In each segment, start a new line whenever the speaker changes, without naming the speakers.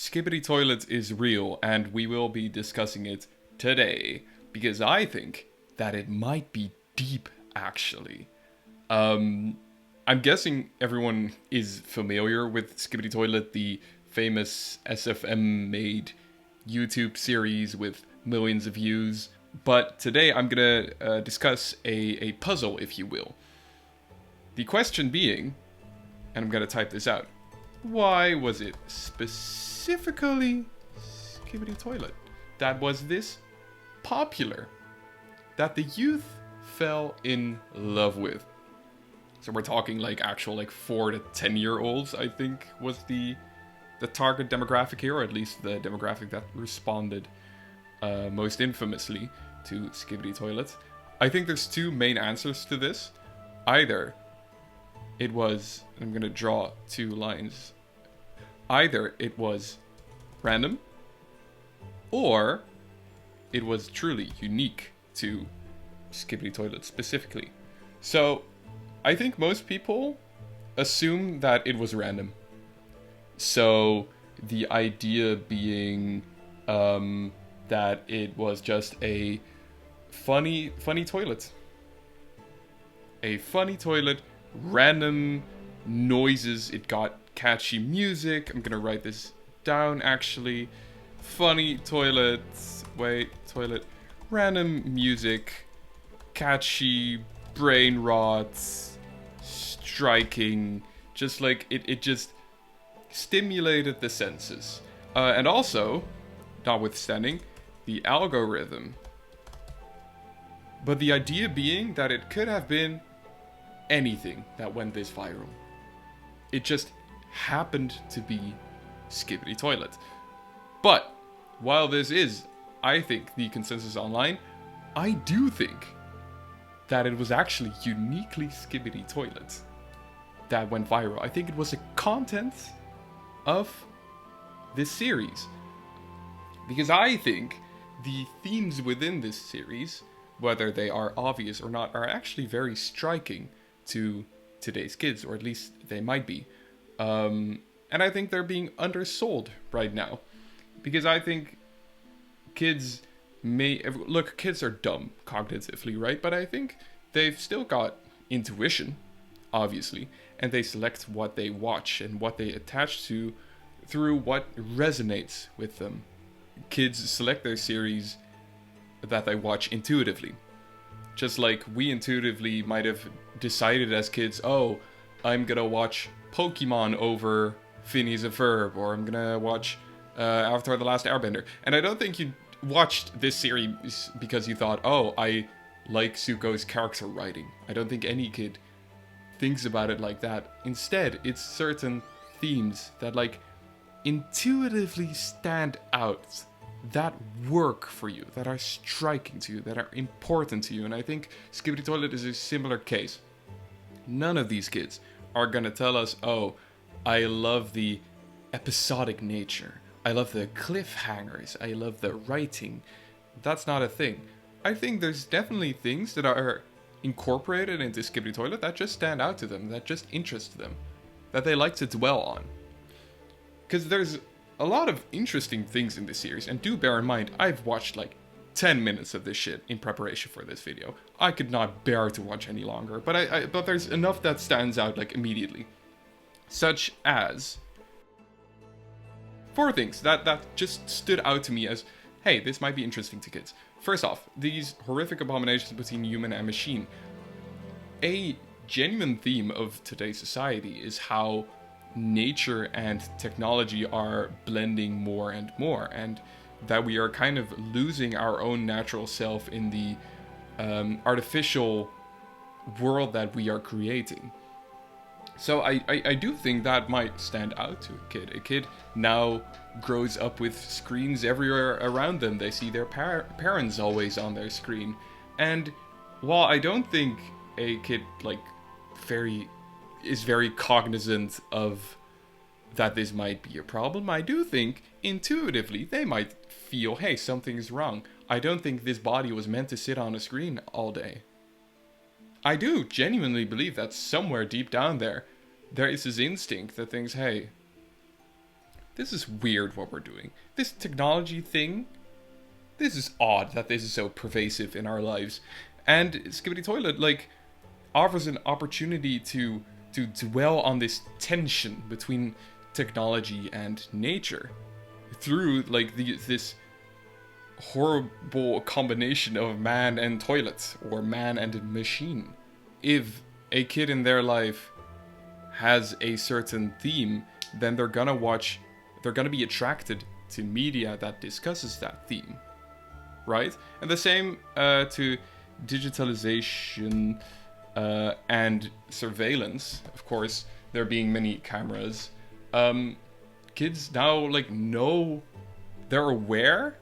Skibidi Toilet is real, and we will be discussing it today because I think that it might be deep, actually. I'm guessing everyone is familiar with Skibidi Toilet, the famous SFM made YouTube series with millions of views. But today I'm gonna discuss a puzzle, if you will. The question being, and I'm gonna type this out, why was it specifically Skibidi Toilet that was this popular, that the youth fell in love with? So we're talking like actual like 4 to 10 year olds, I think was the target demographic here, or at least the demographic that responded most infamously to Skibidi Toilet. I think there's two main answers to this. Either it was, I'm gonna draw two lines. Either it was random, or it was truly unique to Skibidi Toilet specifically. So I think most people assume that it was random. So the idea being that it was just a funny toilet. A funny toilet, random noises, it got catchy music. I'm gonna write this down actually. Funny toilet, toilet, random music, catchy, brain rot, striking, just like it just stimulated the senses. And also, notwithstanding, the algorithm. But the idea being that it could have been anything that went this viral. It just happened to be Skibidi Toilet. But while this is, I think, the consensus online, I do think that it was actually uniquely Skibidi Toilet that went viral. I think it was the content of this series. Because I think the themes within this series, whether they are obvious or not, are actually very striking to today's kids, or at least they might be. And I think they're being undersold right now. Because I think kids kids are dumb cognitively, right? But I think they've still got intuition, obviously, and they select what they watch and what they attach to through what resonates with them. Kids select their series that they watch intuitively. Just like we intuitively might have decided as kids, oh, I'm gonna watch Pokemon over Phineas and Ferb, or I'm gonna watch Avatar The Last Airbender. And I don't think you watched this series because you thought, oh, I like Zuko's character writing. I don't think any kid thinks about it like that. Instead, it's certain themes that like intuitively stand out, that work for you, that are striking to you, that are important to you. And I think Skibidi Toilet is a similar case. None of these kids are gonna tell us, oh, I love the episodic nature, I love the cliffhangers, I love the writing. That's not a thing. I think there's definitely things that are incorporated into Skibidi Toilet that just stand out to them, that just interest them, that they like to dwell on. Because there's a lot of interesting things in this series, and do bear in mind, I've watched like 10 minutes of this shit in preparation for this video. I could not bear to watch any longer, but there's enough that stands out like immediately. Such as 4 things that just stood out to me as, hey, this might be interesting to kids. First off, these horrific abominations between human and machine. A genuine theme of today's society is how nature and technology are blending more and more, and that we are kind of losing our own natural self in the artificial world that we are creating. So I do think that might stand out to a kid. A kid now grows up with screens everywhere around them. They see their parents always on their screen. And while I don't think a kid like is very cognizant of that this might be a problem, I do think intuitively they might feel, hey, something's wrong. I don't think this body was meant to sit on a screen all day. I do genuinely believe that somewhere deep down there is this instinct that thinks, hey, this is weird what we're doing. This technology thing, this is odd that this is so pervasive in our lives. And Skibidi Toilet, like, offers an opportunity to dwell on this tension between technology and nature through, like, this horrible combination of man and toilet, or man and machine. If a kid in their life has a certain theme, then they're gonna be attracted to media that discusses that theme, right? And the same to digitalization and surveillance. Of course, there being many cameras. Kids now, like, know, they're aware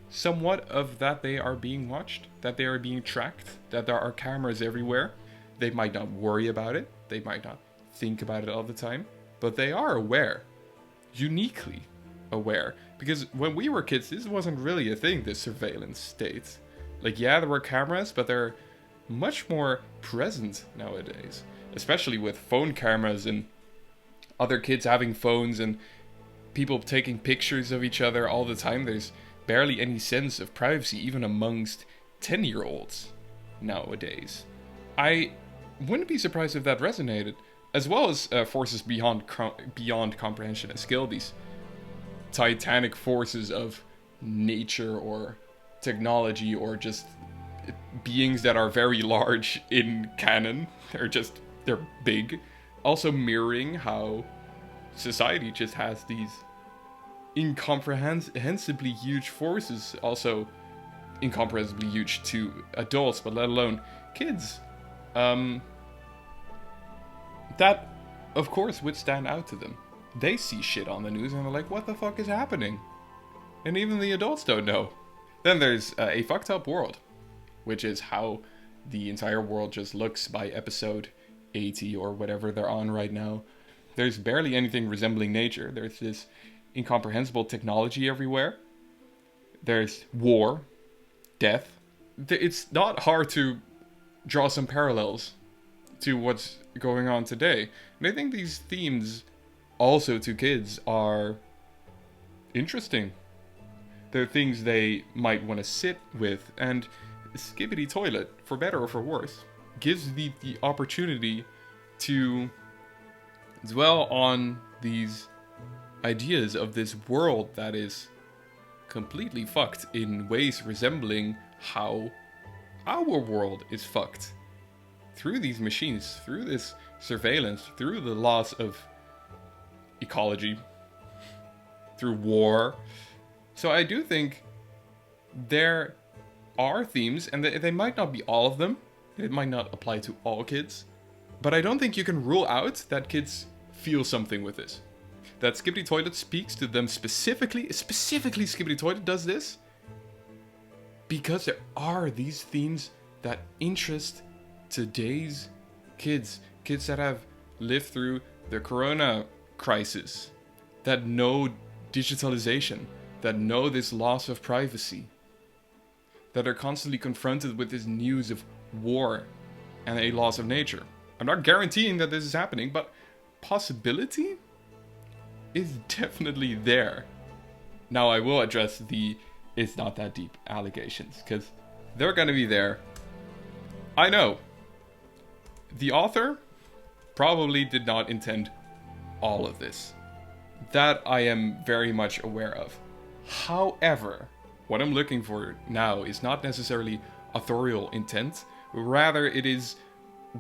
somewhat of that they are being watched, that they are being tracked, that there are cameras everywhere. They might not worry about it, they might not think about it all the time, but they are aware, uniquely aware. Because when we were kids, this wasn't really a thing, this surveillance state. Like, yeah, there were cameras, but they're much more present nowadays, especially with phone cameras and other kids having phones and people taking pictures of each other all the time. There's barely any sense of privacy, even amongst 10-year-olds nowadays. I wouldn't be surprised if that resonated, as well as forces beyond comprehension and skill, these titanic forces of nature or technology, or just beings that are very large in canon. They're big. Also mirroring how society just has these incomprehensibly huge forces, also incomprehensibly huge to adults, but let alone kids. That, of course, would stand out to them. They see shit on the news and they're like, what the fuck is happening? And even the adults don't know. Then there's A Fucked Up World, which is how the entire world just looks by episode 80 or whatever they're on right now. There's barely anything resembling nature. There's this incomprehensible technology everywhere. There's war, death. It's not hard to draw some parallels to what's going on today. And I think these themes, also to kids, are interesting. They're things they might want to sit with, and Skibidi Toilet, for better or for worse, gives the opportunity to dwell on these ideas of this world that is completely fucked in ways resembling how our world is fucked. Through these machines, through this surveillance, through the loss of ecology, through war. So I do think there are themes, and they might not be all of them. It might not apply to all kids. But I don't think you can rule out that kids feel something with this. That Skibidi Toilet speaks to them specifically. Specifically, Skibidi Toilet does this because there are these themes that interest today's kids. Kids that have lived through the corona crisis, that know digitalization, that know this loss of privacy, that are constantly confronted with this news of war and a loss of nature. I'm not guaranteeing that this is happening, but possibility is definitely there. Now I will address the it's not that deep allegations, because they're gonna be there. I know. The author probably did not intend all of this. That I am very much aware of. However, what I'm looking for now is not necessarily authorial intent, rather it is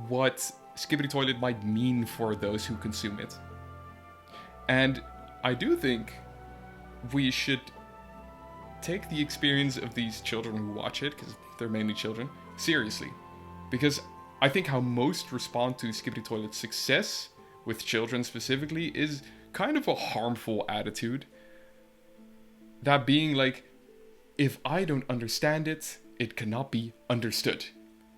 what Skibidi Toilet might mean for those who consume it. And I do think we should take the experience of these children who watch it, because they're mainly children, seriously. Because I think how most respond to Skibidi Toilet's success, with children specifically, is kind of a harmful attitude. That being like, if I don't understand it, it cannot be understood.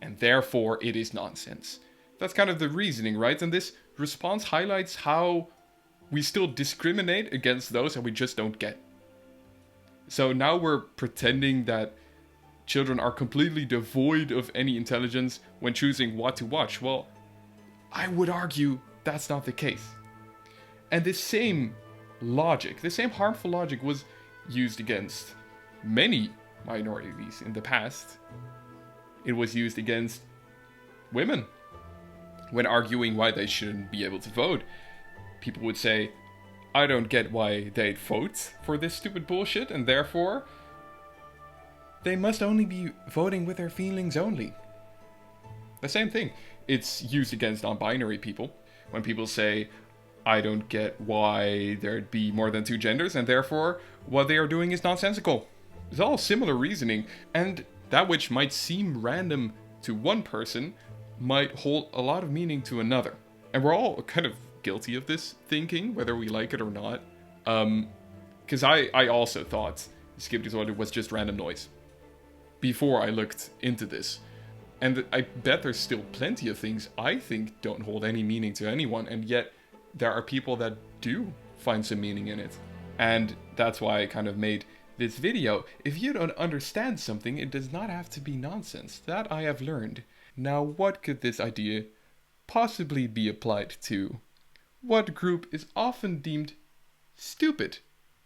And therefore it is nonsense. That's kind of the reasoning, right? And this response highlights how we still discriminate against those that we just don't get. So now we're pretending that children are completely devoid of any intelligence when choosing what to watch. Well, I would argue that's not the case. And this same logic, the same harmful logic was used against many minorities in the past. It was used against women when arguing why they shouldn't be able to vote. People would say, I don't get why they'd vote for this stupid bullshit, and therefore they must only be voting with their feelings only. The same thing. It's used against non-binary people. When people say, I don't get why there'd be more than two genders, and therefore what they are doing is nonsensical. It's all similar reasoning, and that which might seem random to one person might hold a lot of meaning to another. And we're all kind of guilty of this thinking, whether we like it or not. Because I also thought Skibidi Toilet was just random noise before I looked into this. And I bet there's still plenty of things I think don't hold any meaning to anyone, and yet there are people that do find some meaning in it. And that's why I kind of made this video. If you don't understand something, it does not have to be nonsense. That I have learned. Now, what could this idea possibly be applied to? What group is often deemed stupid,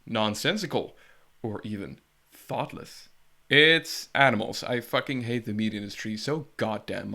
nonsensical, or even thoughtless? It's animals. I fucking hate the meat industry so goddamn much.